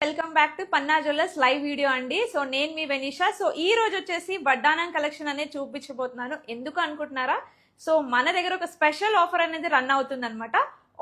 Welcome back to Panna jewellers live video అండి. So నేను మీ వెనిషా. So ఈ రోజు వచ్చేసి వడ్డానం కలెక్షన్ అనేది చూపించబోతున్నాను. ఎందుకు అనుకుంటున్నారా? సో మన దగ్గర ఒక స్పెషల్ ఆఫర్ అనేది రన్ అవుతుంది అనమాట.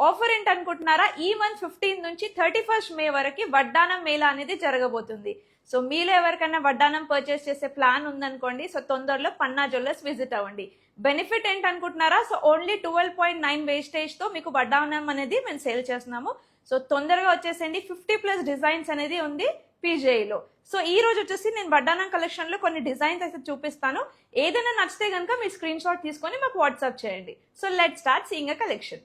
ఆఫర్ ఏంటి అనుకుంటున్నారా? ఈ మంత్ 15 నుంచి 31 మే వరకు వడ్డానం మేళా అనేది జరగబోతుంది. సో మీలో ఎవరికైనా వడ్డానం పర్చేస్ చేసే ప్లాన్ ఉందనుకోండి, సో తొందరలో పన్నా జ్యువెలర్స్ విజిట్ అవ్వండి. బెనిఫిట్ ఏంటనుకుంటున్నారా? సో ఓన్లీ 12.9 వేస్టేజ్ తో మీకు వడ్డానం అనేది మేము సేల్ చేస్తున్నాము. సో తొందరగా వచ్చేసండి. 50+ డిజైన్స్ అనేది ఉంది పీజేలో. సో ఈ రోజు వచ్చేసి నేను వడ్డానం కలెక్షన్ లో కొన్ని డిజైన్స్ అయితే చూపిస్తాను. ఏదైనా నచ్చితే కనుక మీ స్క్రీన్ షాట్ తీసుకొని మాకు వాట్సాప్ చేయండి. So let start seeing a collection.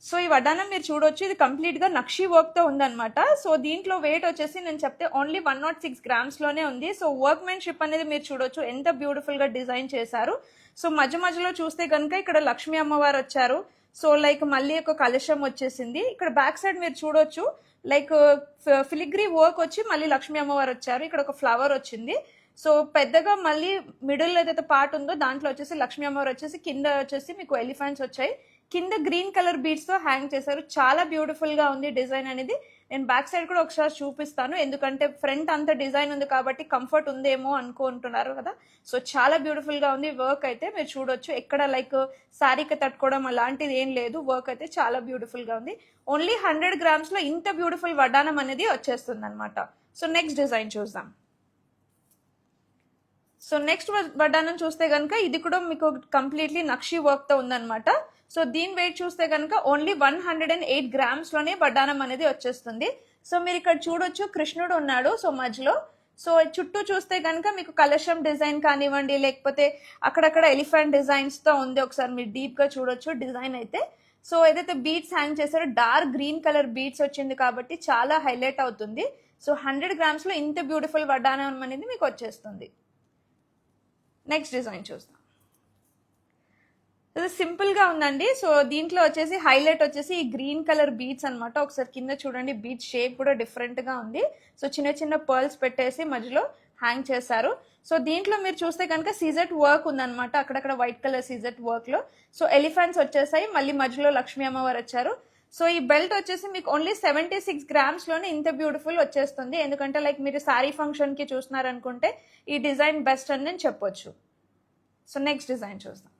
So ఈ వడ్డానం మీరు చూడొచ్చు, ఇది కంప్లీట్ గా నక్షి వర్క్ తో ఉందన్నమాట. సో దీంట్లో వెయిట్ వచ్చేసి నేను చెప్తే ఓన్లీ 106 గ్రామ్స్ లోనే ఉంది. సో వర్క్ మెన్షిప్ అనేది మీరు చూడొచ్చు, ఎంత బ్యూటిఫుల్ గా డిజైన్ చేశారు. సో మధ్యలో చూస్తే కనుక ఇక్కడ లక్ష్మీ అమ్మవారు వచ్చారు. సో లైక్ మళ్ళీ ఒక కలశం వచ్చేసింది. ఇక్కడ బ్యాక్ సైడ్ మీరు చూడొచ్చు, లైక్ ఫిలిగ్రీ వర్క్ వచ్చి మళ్ళీ లక్ష్మీ అమ్మవారు వచ్చారు. ఇక్కడ ఒక ఫ్లవర్ వచ్చింది. సో పెద్దగా మళ్ళీ మిడిల్ ఏదైతే పార్ట్ ఉందో దాంట్లో వచ్చేసి లక్ష్మీ అమ్మవారు వచ్చేసి, కింద వచ్చేసి మీకు ఎలిఫెంట్స్ వచ్చాయి. కింద గ్రీన్ కలర్ బీడ్స్ తో హ్యాంగ్ చేశారు. చాలా బ్యూటిఫుల్ గా ఉంది డిజైన్ అనేది. నేను బ్యాక్ సైడ్ కూడా ఒకసారి చూపిస్తాను, ఎందుకంటే ఫ్రంట్ అంత డిజైన్ ఉంది కాబట్టి కంఫర్ట్ ఉందేమో అనుకుంటున్నారు కదా. సో చాలా బ్యూటిఫుల్ గా ఉంది. వర్క్ అయితే మీరు చూడొచ్చు, ఎక్కడ లైక్ శారీకి తట్టుకోవడం అలాంటిది ఏం లేదు. వర్క్ అయితే చాలా బ్యూటిఫుల్ గా ఉంది. ఓన్లీ 100 గ్రామ్స్ లో ఇంత బ్యూటిఫుల్ వడ్డానం అనేది వచ్చేస్తుంది అనమాట. సో నెక్స్ట్ డిజైన్ చూద్దాం. సో నెక్స్ట్ వడ్డానం చూస్తే కనుక ఇది కూడా మీకు కంప్లీట్లీ నక్షి వర్క్ తో ఉందన్నమాట. సో దీని వెయిట్ చూస్తే కనుక ఓన్లీ 108 గ్రామ్స్ లోనే వడ్డానం అనేది వచ్చేస్తుంది. సో మీరు ఇక్కడ చూడొచ్చు, కృష్ణుడు ఉన్నాడు సో మధ్యలో. సో చుట్టూ చూస్తే కనుక మీకు కలశం డిజైన్ కానివ్వండి, లేకపోతే అక్కడక్కడ ఎలిఫెంట్ డిజైన్స్ తో ఉంది. ఒకసారి మీరు డీప్ గా చూడొచ్చు డిజైన్ అయితే. సో ఏదైతే బీడ్స్ హ్యాంగ్ చేశారో డార్క్ గ్రీన్ కలర్ బీడ్స్ వచ్చింది కాబట్టి చాలా హైలైట్ అవుతుంది. సో 100 గ్రామ్స్ లో ఇంత బ్యూటిఫుల్ వడ్డానం అనేది మీకు వచ్చేస్తుంది. నెక్స్ట్ డిజైన్ చూస్తాం. ఇది సింపుల్ గా ఉందండి. సో దీంట్లో వచ్చేసి హైలైట్ వచ్చేసి ఈ గ్రీన్ కలర్ బీడ్స్ అనమాట. ఒకసారి కింద చూడండి, బీడ్స్ షేప్ కూడా డిఫరెంట్ గా ఉంది. సో చిన్న చిన్న పర్ల్స్ పెట్టేసి మధ్యలో హ్యాంగ్ చేశారు. సో దీంట్లో మీరు చూస్తే కనుక సీజెట్ వర్క్ ఉందన్నమాట, అక్కడక్కడ వైట్ కలర్ సీజెట్ వర్క్ లో. సో ఎలిఫెంట్స్ వచ్చేసాయి, మళ్ళీ మధ్యలో లక్ష్మీ అమ్మవారు వచ్చారు. సో ఈ బెల్ట్ వచ్చేసి మీకు ఓన్లీ 76 గ్రామ్స్ లోనే ఇంత బ్యూటిఫుల్ వచ్చేస్తుంది. ఎందుకంటే లైక్ మీరు శారీ ఫంక్షన్ కి చూస్తున్నారనుకుంటే ఈ డిజైన్ బెస్ట్ అని నేను చెప్పొచ్చు. సో నెక్స్ట్ డిజైన్ చూద్దాం.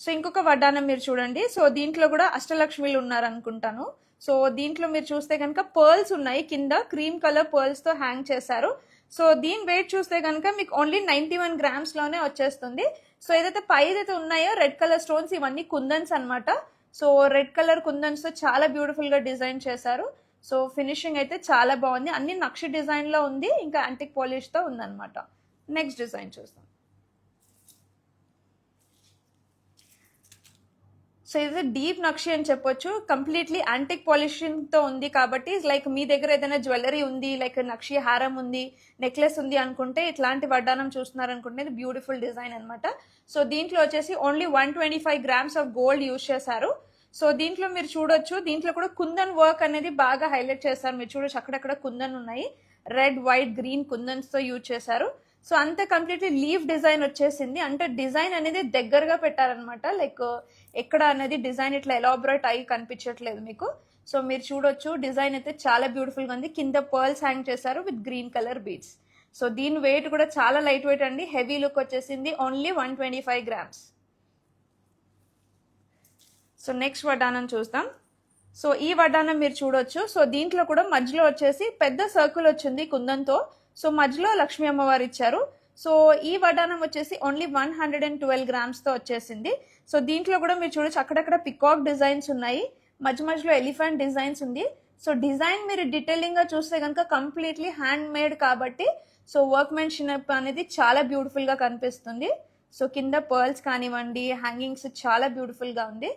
సో ఇంకొక వడ్డానం మీరు చూడండి. సో దీంట్లో కూడా అష్టలక్ష్మిలు ఉన్నారనుకుంటాను. సో దీంట్లో మీరు చూస్తే కనుక పర్ల్స్ ఉన్నాయి, కింద క్రీమ్ కలర్ పర్ల్స్ తో హ్యాంగ్ చేశారు. సో దీని వెయిట్ చూస్తే కనుక మీకు ఓన్లీ 91 గ్రామ్స్ లోనే వచ్చేస్తుంది. సో ఏదైతే పై ఏదైతే ఉన్నాయో రెడ్ కలర్ స్టోన్స్, ఇవన్నీ కుందన్స్ అనమాట. సో రెడ్ కలర్ కుందన్స్ తో చాలా బ్యూటిఫుల్ గా డిజైన్ చేశారు. సో ఫినిషింగ్ అయితే చాలా బాగుంది. అన్ని నక్షి డిజైన్ లో ఉంది, ఇంకా యాంటిక్ పాలిష్ తో ఉందన్నమాట. నెక్స్ట్ డిజైన్ చూస్తాం. సో ఇది డీప్ నక్షి అని చెప్పొచ్చు, కంప్లీట్లీ యాంటిక్ పాలిషింగ్ తో ఉంది కాబట్టి లైక్ మీ దగ్గర ఏదైనా జ్యువెలరీ ఉంది, లైక్ నక్షి హారం ఉంది, నెక్లెస్ ఉంది అనుకుంటే ఇట్లాంటి వడ్డానం చూస్తున్నారు అనుకుంటే ఇది బ్యూటిఫుల్ డిజైన్ అనమాట. సో దీంట్లో వచ్చేసి only 125 grams of gold use చేశారు. సో దీంట్లో మీరు చూడొచ్చు, దీంట్లో కూడా కుందన్ వర్క్ అనేది బాగా హైలైట్ చేశారు. మీరు చూడొచ్చు, అక్కడక్కడ కుందన్ ఉన్నాయి, రెడ్ వైట్ గ్రీన్ కుందన్స్ తో యూజ్ చేశారు. సో అంత కంప్లీట్లీ లీఫ్ డిజైన్ వచ్చేసింది. అంటే డిజైన్ అనేది దగ్గరగా పెట్టారనమాట, లైక్ ఎక్కడ అనేది డిజైన్ ఇట్లా ఎలాబరేట్ అయ్యి కనిపించట్లేదు మీకు. సో మీరు చూడొచ్చు, డిజైన్ అయితే చాలా బ్యూటిఫుల్ గా ఉంది. కింద పర్ల్స్ హ్యాంగ్ చేశారు with green colour beads. So దీని వెయిట్ కూడా చాలా లైట్ వెయిట్ అండి, హెవీ లుక్ వచ్చేసింది. Only 125 grams. సో నెక్స్ట్ వడ్డానం చూద్దాం. సో ఈ వడ్డానం మీరు చూడొచ్చు. సో దీంట్లో కూడా మధ్యలో వచ్చేసి పెద్ద సర్కిల్ వచ్చింది కుందంతో. సో మధ్యలో లక్ష్మీ అమ్మవారు ఇచ్చారు. సో ఈ వడ్డానం వచ్చేసి ఓన్లీ 112 గ్రామ్స్ తో వచ్చేసింది. సో దీంట్లో కూడా మీరు చూడొచ్చు, అక్కడక్కడ పికాక్ డిజైన్స్ ఉన్నాయి, మధ్యలో ఎలిఫెంట్ డిజైన్స్ ఉంది. సో డిజైన్ మీరు డీటెయిలింగ్ గా చూస్తే కనుక కంప్లీట్లీ హ్యాండ్ మేడ్ కాబట్టి సో వర్క్ మెన్షిప్ అనేది చాలా బ్యూటిఫుల్ గా కనిపిస్తుంది. సో కింద పర్ల్స్ కానివ్వండి, హ్యాంగింగ్స్ చాలా బ్యూటిఫుల్ గా ఉంది.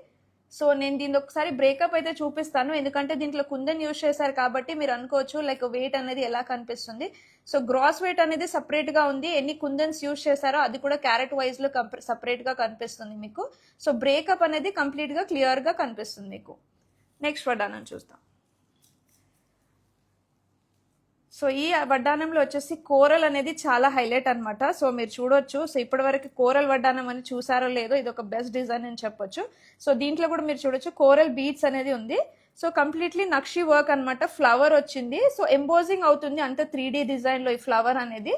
సో నేను దీని ఒకసారి బ్రేకప్ అయితే చూపిస్తాను, ఎందుకంటే దీంట్లో కుందన్ యూజ్ చేశారు కాబట్టి మీరు అనుకోవచ్చు లైక్ వెయిట్ అనేది ఎలా కనిపిస్తుంది. సో గ్రాస్ వెయిట్ అనేది సపరేట్ గా ఉంది, ఎన్ని కుందన్స్ యూజ్ చేశారో అది కూడా క్యారెట్ వైజ్ లో సపరేట్ గా కనిపిస్తుంది మీకు. సో బ్రేకప్ అనేది కంప్లీట్ గా క్లియర్ గా కనిపిస్తుంది మీకు. నెక్స్ట్ వడ్డానం చూస్తాం. సో ఈ వడ్డానంలో వచ్చేసి కోరల్ అనేది చాలా హైలైట్ అనమాట. సో మీరు చూడొచ్చు. సో ఇప్పటివరకు కోరల్ వడ్డానం అని చూసారో లేదో, ఇది ఒక బెస్ట్ డిజైన్ అని చెప్పొచ్చు. సో దీంట్లో కూడా మీరు చూడొచ్చు కోరల్ బీడ్స్ అనేది ఉంది. సో కంప్లీట్లీ నక్షి వర్క్ అనమాట. ఫ్లవర్ వచ్చింది. సో ఎంబోజింగ్ అవుతుంది అంత 3D డిజైన్లో ఈ ఫ్లవర్ అనేది.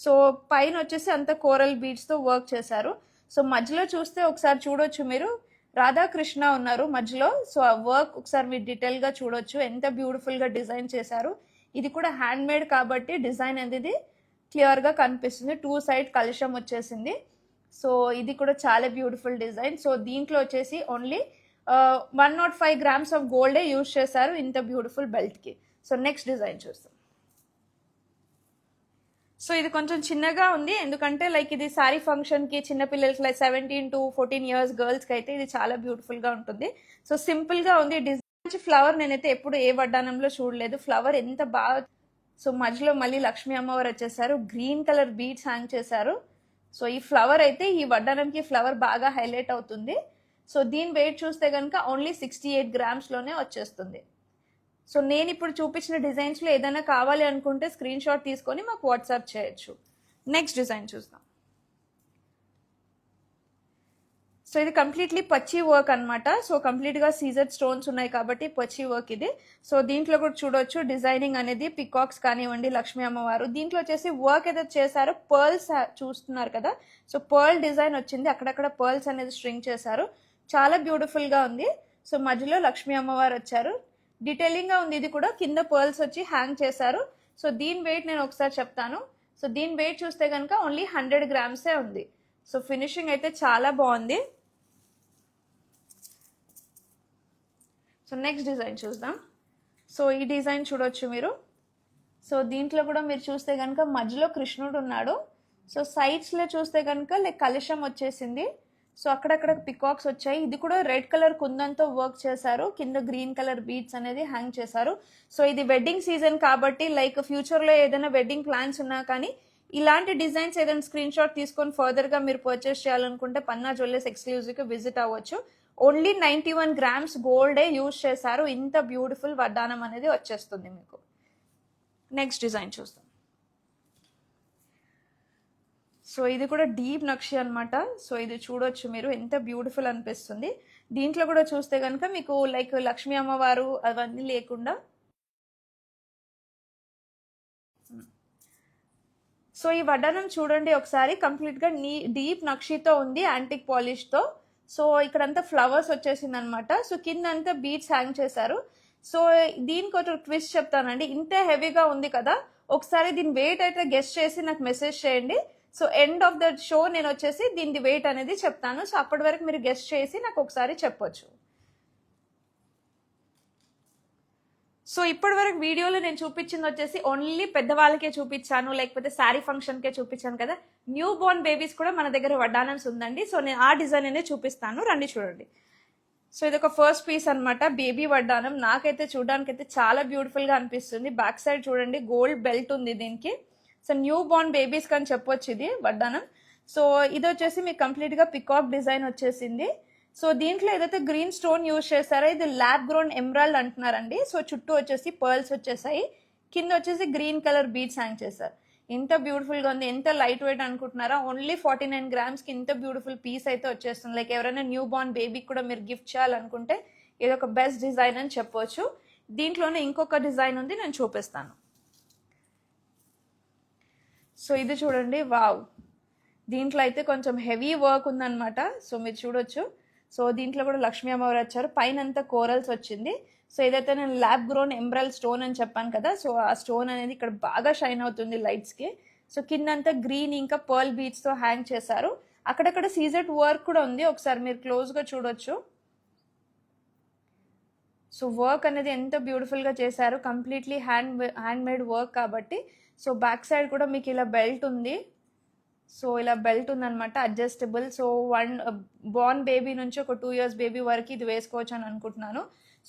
సో పైన వచ్చేసి అంత కోరల్ బీడ్స్తో వర్క్ చేశారు. సో మధ్యలో చూస్తే ఒకసారి చూడొచ్చు మీరు, రాధాకృష్ణ ఉన్నారు మధ్యలో. సో ఆ వర్క్ ఒకసారి మీరు డీటెయిల్గా చూడొచ్చు, ఎంత బ్యూటిఫుల్గా డిజైన్ చేశారు. ఇది కూడా హ్యాండ్ మేడ్ కాబట్టి డిజైన్ అనేది క్లియర్గా కనిపిస్తుంది. 2 సైడ్ కలుషం వచ్చేసింది. సో ఇది కూడా చాలా బ్యూటిఫుల్ డిజైన్. సో దీంట్లో వచ్చేసి ఓన్లీ 105 grams ఆఫ్ గోల్డే యూజ్ చేశారు ఇంత బ్యూటిఫుల్ బెల్ట్కి. సో నెక్స్ట్ డిజైన్ చూస్తాం. సో ఇది కొంచెం చిన్నగా ఉంది, ఎందుకంటే లైక్ ఇది శారీ ఫంక్షన్కి చిన్నపిల్లలకి లైక్ 17 to 14 years గర్ల్స్కి అయితే ఇది చాలా బ్యూటిఫుల్గా ఉంటుంది. సో సింపుల్గా ఉంది డిజైన్. ఫ్లవర్ నేనైతే ఎప్పుడు ఏ వడ్డానంలో చూడలేదు. ఫ్లవర్ ఎంత బాగా. సో మధ్యలో మళ్ళీ లక్ష్మీ అమ్మవారు వచ్చేసారు. గ్రీన్ కలర్ బీడ్స్ హ్యాంగ్ చేశారు. సో ఈ ఫ్లవర్ అయితే ఈ వడ్డానంకి ఫ్లవర్ బాగా హైలైట్ అవుతుంది. సో దీని వెయిట్ చూస్తే కనుక ఓన్లీ 68 grams వచ్చేస్తుంది. సో నేను ఇప్పుడు చూపించిన డిజైన్స్లో ఏదైనా కావాలి అనుకుంటే స్క్రీన్ షాట్ తీసుకొని మాకు వాట్సాప్ చేయొచ్చు. నెక్స్ట్ డిజైన్ చూద్దాం. సో ఇది కంప్లీట్లీ పచ్చి వర్క్ అనమాట. సో కంప్లీట్గా సీజర్ స్టోన్స్ ఉన్నాయి కాబట్టి పచ్చి వర్క్ ఇది. సో దీంట్లో కూడా చూడొచ్చు డిజైనింగ్ అనేది పికాక్స్ కానివ్వండి, లక్ష్మీ అమ్మవారు. దీంట్లో వచ్చేసి వర్క్ ఏదైతే చేశారో పర్ల్స్ చూస్తున్నారు కదా. సో పర్ల్ డిజైన్ వచ్చింది, అక్కడక్కడ పర్ల్స్ అనేది స్ట్రింగ్ చేశారు. చాలా బ్యూటిఫుల్గా ఉంది. సో మధ్యలో లక్ష్మీ అమ్మవారు వచ్చారు. డీటెయిలింగ్గా ఉంది. ఇది కూడా కింద పర్ల్స్ వచ్చి హ్యాంగ్ చేశారు. సో దీని వెయిట్ నేను ఒకసారి చెప్తాను. సో దీని వెయిట్ చూస్తే కనుక ఓన్లీ 100 grams ఉంది. సో ఫినిషింగ్ అయితే చాలా బాగుంది. సో నెక్స్ట్ డిజైన్ చూద్దాం. సో ఈ డిజైన్ చూడొచ్చు మీరు. సో దీంట్లో కూడా మీరు చూస్తే కనుక మధ్యలో కృష్ణుడు ఉన్నాడు. సో సైడ్స్లో చూస్తే కనుక లైక్ కలశం వచ్చేసింది. సో అక్కడక్కడ పికాక్స్ వచ్చాయి. ఇది కూడా రెడ్ కలర్ కుందంతో వర్క్ చేశారు. కింద గ్రీన్ కలర్ బీడ్స్ అనేది హ్యాంగ్ చేశారు. సో ఇది వెడ్డింగ్ సీజన్ కాబట్టి లైక్ ఫ్యూచర్లో ఏదైనా వెడ్డింగ్ ప్లాన్స్ ఉన్నా కానీ ఇలాంటి డిజైన్స్ ఏదైనా స్క్రీన్ షాట్ తీసుకొని ఫర్దర్గా మీరు పర్చేస్ చేయాలనుకుంటే పన్నా జ్యువెలర్స్ ఎక్స్క్లూజివ్కి విజిట్ అవ్వచ్చు. ఓన్లీ 91 grams గోల్డే యూజ్ చేశారు. ఇంత బ్యూటిఫుల్ వడ్డానం అనేది వచ్చేస్తుంది మీకు. నెక్స్ట్ డిజైన్ చూస్తాం. సో ఇది కూడా డీప్ నక్షి అనమాట. సో ఇది చూడొచ్చు మీరు, ఎంత బ్యూటిఫుల్ అనిపిస్తుంది. దీంట్లో కూడా చూస్తే కనుక మీకు లైక్ లక్ష్మీ అమ్మవారు అవన్నీ లేకుండా. సో ఈ వడ్డానం చూడండి ఒకసారి, కంప్లీట్గా డీప్ నక్షితో ఉంది, యాంటిక్ పాలిష్తో. సో ఇక్కడంతా ఫ్లవర్స్ వచ్చేసింది అనమాట. సో కింద అంతా బీడ్స్ హ్యాంగ్ చేశారు. సో దీనికి ఒక ట్విస్ట్ చెప్తానండి. ఇంత హెవీగా ఉంది కదా, ఒకసారి దీని వెయిట్ అయితే గెస్ట్ చేసి నాకు మెసేజ్ చేయండి. So end of the show నేను వచ్చేసి దీని వెయిట్ అనేది చెప్తాను. సో అప్పటి వరకు మీరు గెస్ట్ చేసి నాకు ఒకసారి చెప్పొచ్చు. సో ఇప్పటి వరకు వీడియోలో నేను చూపించింది వచ్చేసి ఓన్లీ పెద్దవాళ్ళకే చూపించాను, లేకపోతే శారీ ఫంక్షన్కే చూపించాను కదా. న్యూ బోర్న్ బేబీస్ కూడా మన దగ్గర వడ్డానమ్స్ ఉందండి. సో నేను ఆ డిజైన్ అనేది చూపిస్తాను, రండి చూడండి. సో ఇది ఒక ఫస్ట్ పీస్ అనమాట, బేబీ వడ్డానం. నాకైతే చూడడానికి అయితే చాలా బ్యూటిఫుల్గా అనిపిస్తుంది. బ్యాక్ సైడ్ చూడండి గోల్డ్ బెల్ట్ ఉంది దీనికి. సో న్యూ బోర్న్ బేబీస్ కని చెప్పొచ్చు ఇది వడ్డానం. సో ఇది వచ్చేసి మీకు కంప్లీట్గా పికాక్ డిజైన్ వచ్చేసింది. సో దీంట్లో ఏదైతే గ్రీన్ స్టోన్ యూజ్ చేస్తారో ఇది ల్యాబ్ గ్రోన్ ఎమరాల్డ్ అంటున్నారండి. సో చుట్టూ వచ్చేసి పర్ల్స్ వచ్చేసాయి, కింద వచ్చేసి గ్రీన్ కలర్ బీడ్స్ హ్యాంగ్ చేశారు. ఎంత బ్యూటిఫుల్గా ఉంది, ఎంత లైట్ వెయిట్ అనుకుంటున్నారా. ఓన్లీ 49 grams ఇంత బ్యూటిఫుల్ పీస్ అయితే వచ్చేస్తుంది. లైక్ ఎవరైనా న్యూ బోర్న్ బేబీకి కూడా మీరు గిఫ్ట్ చేయాలనుకుంటే ఇది ఒక బెస్ట్ డిజైన్ అని చెప్పొచ్చు. దీంట్లోనే ఇంకొక డిజైన్ ఉంది, నేను చూపిస్తాను. సో ఇది చూడండి, వావ్. దీంట్లో అయితే కొంచెం హెవీ వర్క్ ఉందన్నమాట. సో మీరు చూడొచ్చు. సో దీంట్లో కూడా లక్ష్మీ అమ్మవారు వచ్చారు, పైన అంతా కోరల్స్ వచ్చింది. సో ఏదైతే నేను ల్యాబ్ గ్రోన్ ఎమరాల్డ్ స్టోన్ అని చెప్పాను కదా, సో ఆ స్టోన్ అనేది ఇక్కడ బాగా షైన్ అవుతుంది లైట్స్కి. సో కిందంతా గ్రీన్ ఇంకా పర్ల్ బీడ్స్తో హ్యాంగ్ చేశారు. అక్కడక్కడ సీజెడ్ వర్క్ కూడా ఉంది, ఒకసారి మీరు క్లోజ్గా చూడొచ్చు. సో వర్క్ అనేది ఎంత బ్యూటిఫుల్గా చేశారు, కంప్లీట్లీ హ్యాండ్ మేడ్ వర్క్ కాబట్టి. సో బ్యాక్ సైడ్ కూడా మీకు ఇలా బెల్ట్ ఉంది. సో ఇలా బెల్ట్ ఉందనమాట, అడ్జస్టబుల్. సో బోర్న్ బేబీ నుంచి ఒక 2 years బేబీ వరకు ఇది వేసుకోవచ్చు అని అనుకుంటున్నాను.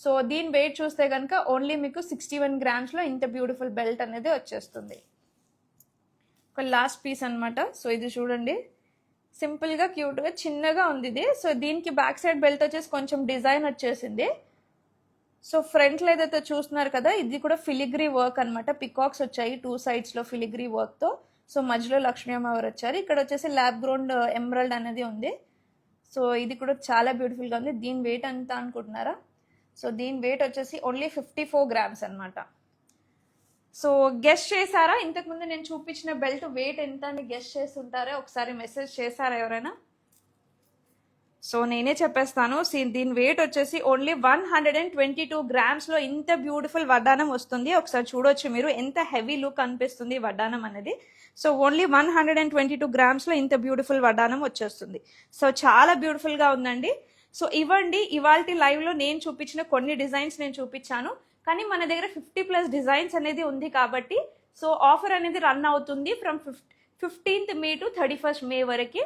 సో దీని వెయిట్ చూస్తే కనుక ఓన్లీ మీకు 61 grams ఇంత బ్యూటిఫుల్ బెల్ట్ అనేది వచ్చేస్తుంది. ఒక లాస్ట్ పీస్ అనమాట. సో ఇది చూడండి, సింపుల్గా క్యూట్గా చిన్నగా ఉంది ఇది. సో దీనికి బ్యాక్ సైడ్ బెల్ట్ వచ్చేసి కొంచెం డిజైన్ వచ్చేసింది. సో ఫ్రంట్లో ఏదైతే చూస్తున్నారు కదా, ఇది కూడా ఫిలిగ్రీ వర్క్ అనమాట. పికాక్స్ వచ్చాయి 2 sides లో ఫిలిగ్రీ వర్క్తో. సో మధ్యలో లక్ష్మీ అమ్మవారు వచ్చారు. ఇక్కడ వచ్చేసి ల్యాబ్ గ్రౌండ్ ఎమరల్డ్ అనేది ఉంది. సో ఇది కూడా చాలా బ్యూటిఫుల్గా ఉంది. దీని వెయిట్ ఎంత అనుకుంటున్నారా? సో దీని వెయిట్ వచ్చేసి ఓన్లీ 54 grams అనమాట. సో గెస్ట్ చేశారా? ఇంతకుముందు నేను చూపించిన బెల్ట్ వెయిట్ ఎంత అని గెస్ట్ చేస్తుంటారా? ఒకసారి మెసేజ్ చేశారా ఎవరైనా? సో నేనే చెప్పేస్తాను. దీని వెయిట్ వచ్చేసి ఓన్లీ 122 grams ఇంత బ్యూటిఫుల్ వడ్డానం వస్తుంది. ఒకసారి చూడొచ్చు మీరు ఎంత హెవీ లుక్ అనిపిస్తుంది వడ్డానం అనేది. సో ఓన్లీ 122 grams ఇంత బ్యూటిఫుల్ వడ్డానం వచ్చేస్తుంది. సో చాలా బ్యూటిఫుల్గా ఉందండి. సో ఇవ్వండి, ఇవాల్టి లైవ్లో నేను చూపించిన కొన్ని డిజైన్స్ నేను చూపించాను, కానీ మన దగ్గర 50+ డిజైన్స్ అనేది ఉంది కాబట్టి సో ఆఫర్ అనేది రన్ అవుతుంది from 15th May to 31st May వరకు.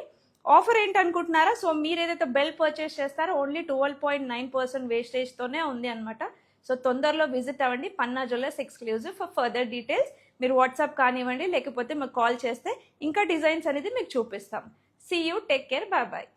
ఆఫర్ ఏంటనుకుంటున్నారా? సో మీరు ఏదైతే బెల్ పర్చేస్ చేస్తారో ఓన్లీ 12.9% వేస్టేజ్తోనే ఉంది అనమాట. సో తొందరలో విజిట్ అవ్వండి. Panna jewellers exclusive. For further details మీరు వాట్సాప్ కానివ్వండి, లేకపోతే మాకు కాల్ చేస్తే ఇంకా డిజైన్స్ అనేది మీకు చూపిస్తాం. See you, take care, bye bye.